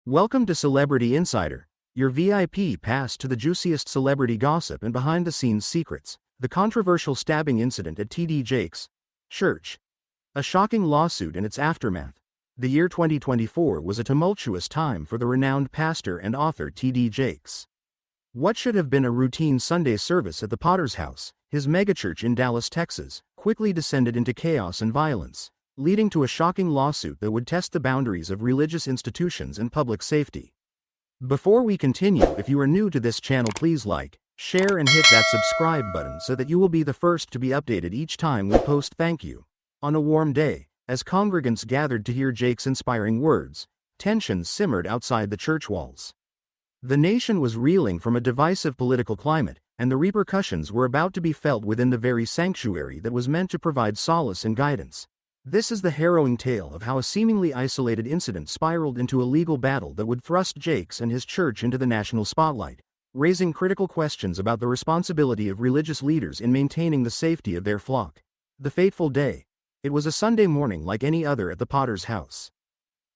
Welcome to Celebrity Insider, your VIP pass to the juiciest celebrity gossip and behind-the-scenes secrets. The controversial stabbing incident at T.D. Jakes' church. A shocking lawsuit and its aftermath. The year 2024 was a tumultuous time for the renowned pastor and author T.D. Jakes. What should have been a routine Sunday service at the Potter's House, his megachurch in Dallas, Texas, quickly descended into chaos and violence, leading to a shocking lawsuit that would test the boundaries of religious institutions and public safety. Before we continue, if you are new to this channel, please like, share and hit that subscribe button so that you will be the first to be updated each time we post. Thank you. On a warm day, as congregants gathered to hear Jake's inspiring words, tensions simmered outside the church walls. The nation was reeling from a divisive political climate, and the repercussions were about to be felt within the very sanctuary that was meant to provide solace and guidance. This is the harrowing tale of how a seemingly isolated incident spiraled into a legal battle that would thrust Jakes and his church into the national spotlight, raising critical questions about the responsibility of religious leaders in maintaining the safety of their flock. The fateful day. It was a Sunday morning like any other at the Potter's House.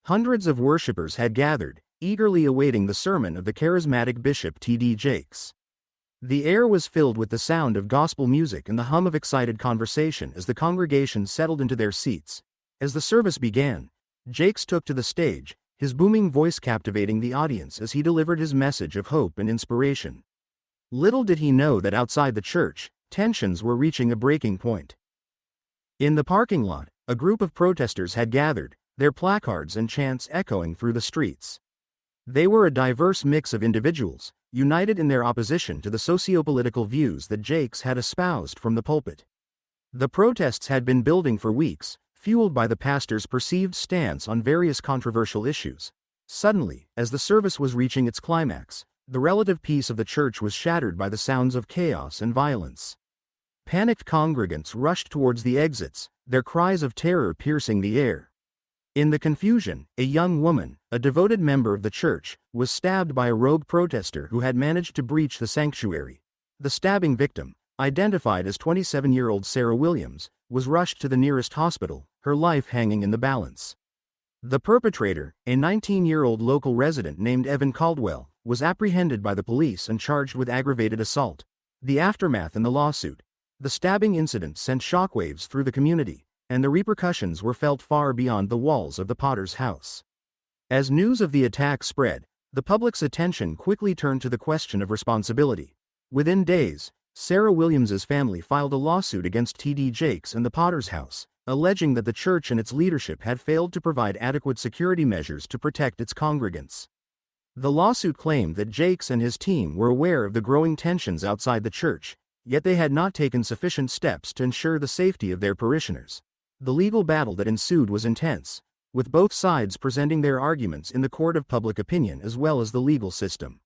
Hundreds of worshippers had gathered, eagerly awaiting the sermon of the charismatic Bishop T.D. Jakes. The air was filled with the sound of gospel music and the hum of excited conversation as the congregation settled into their seats. As the service began, Jakes took to the stage, his booming voice captivating the audience as he delivered his message of hope and inspiration. Little did he know that outside the church, tensions were reaching a breaking point. In the parking lot, a group of protesters had gathered, their placards and chants echoing through the streets. They were a diverse mix of individuals, united in their opposition to the socio-political views that Jakes had espoused from the pulpit. The protests had been building for weeks, fueled by the pastor's perceived stance on various controversial issues. Suddenly, as the service was reaching its climax, the relative peace of the church was shattered by the sounds of chaos and violence. Panicked congregants rushed towards the exits, their cries of terror piercing the air. In the confusion, a young woman, a devoted member of the church, was stabbed by a rogue protester who had managed to breach the sanctuary. The stabbing victim, identified as 27-year-old Sarah Williams, was rushed to the nearest hospital, her life hanging in the balance. The perpetrator, a 19-year-old local resident named Evan Caldwell, was apprehended by the police and charged with aggravated assault. The aftermath and the lawsuit. The stabbing incident sent shockwaves through the community, and the repercussions were felt far beyond the walls of the Potter's House. As news of the attack spread, the public's attention quickly turned to the question of responsibility. Within days, Sarah Williams's family filed a lawsuit against T.D. Jakes and the Potter's House, alleging that the church and its leadership had failed to provide adequate security measures to protect its congregants. The lawsuit claimed that Jakes and his team were aware of the growing tensions outside the church, yet they had not taken sufficient steps to ensure the safety of their parishioners. The legal battle that ensued was intense, with both sides presenting their arguments in the court of public opinion as well as the legal system.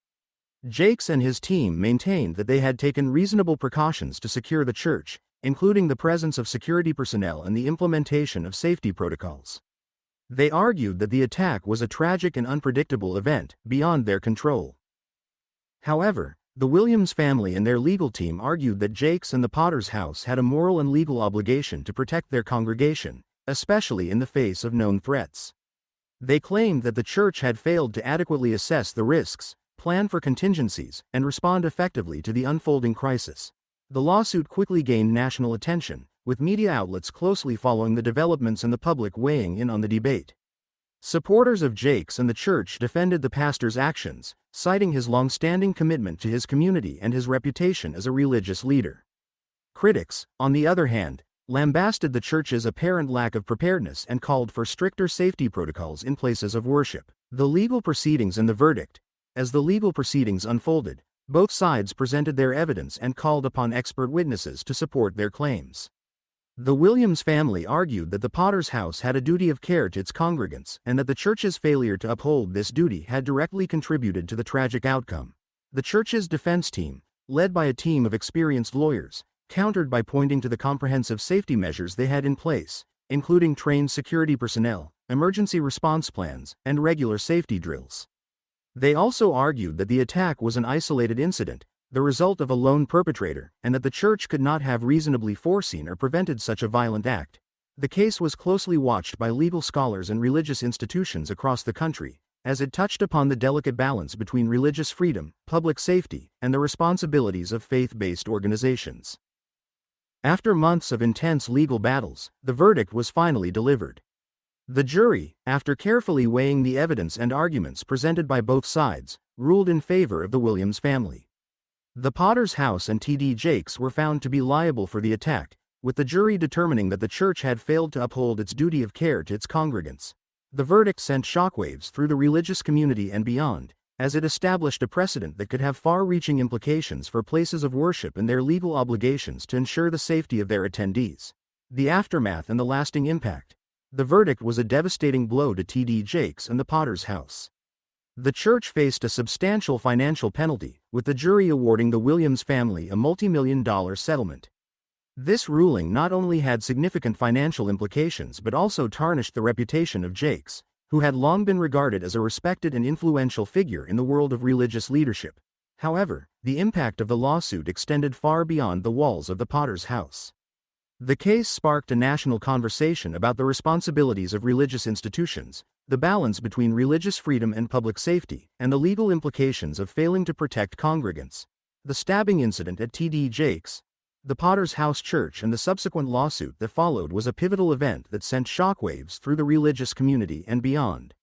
Jakes and his team maintained that they had taken reasonable precautions to secure the church, including the presence of security personnel and the implementation of safety protocols. They argued that the attack was a tragic and unpredictable event, beyond their control. However, the Williams family and their legal team argued that Jakes and the Potter's House had a moral and legal obligation to protect their congregation, especially in the face of known threats. They claimed that the church had failed to adequately assess the risks, plan for contingencies, and respond effectively to the unfolding crisis. The lawsuit quickly gained national attention, with media outlets closely following the developments and the public weighing in on the debate. Supporters of Jakes and the church defended the pastor's actions, citing his long-standing commitment to his community and his reputation as a religious leader. Critics, on the other hand, lambasted the church's apparent lack of preparedness and called for stricter safety protocols in places of worship. The legal proceedings and the verdict. As the legal proceedings unfolded, both sides presented their evidence and called upon expert witnesses to support their claims. The Williams family argued that the Potter's House had a duty of care to its congregants and that the church's failure to uphold this duty had directly contributed to the tragic outcome. The church's defense team, led by a team of experienced lawyers, countered by pointing to the comprehensive safety measures they had in place, including trained security personnel, emergency response plans, and regular safety drills. They also argued that the attack was an isolated incident, the result of a lone perpetrator, and that the church could not have reasonably foreseen or prevented such a violent act. The case was closely watched by legal scholars and religious institutions across the country, as it touched upon the delicate balance between religious freedom, public safety, and the responsibilities of faith-based organizations. After months of intense legal battles, the verdict was finally delivered. The jury, after carefully weighing the evidence and arguments presented by both sides, ruled in favor of the Williams family. The Potter's House and T.D. Jakes were found to be liable for the attack, with the jury determining that the church had failed to uphold its duty of care to its congregants. The verdict sent shockwaves through the religious community and beyond, as it established a precedent that could have far-reaching implications for places of worship and their legal obligations to ensure the safety of their attendees. The aftermath and the lasting impact. The verdict was a devastating blow to T.D. Jakes and the Potter's House. The church faced a substantial financial penalty, with the jury awarding the Williams family a multi-million-dollar settlement. This ruling not only had significant financial implications but also tarnished the reputation of Jakes, who had long been regarded as a respected and influential figure in the world of religious leadership. However, the impact of the lawsuit extended far beyond the walls of the Potter's House. The case sparked a national conversation about the responsibilities of religious institutions, the balance between religious freedom and public safety, and the legal implications of failing to protect congregants. The stabbing incident at T.D. Jakes, the Potter's House Church, and the subsequent lawsuit that followed was a pivotal event that sent shockwaves through the religious community and beyond.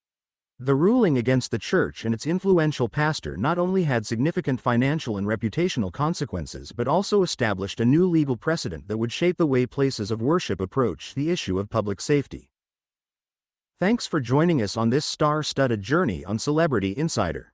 The ruling against the church and its influential pastor not only had significant financial and reputational consequences but also established a new legal precedent that would shape the way places of worship approach the issue of public safety. Thanks for joining us on this star-studded journey on Celebrity Insider.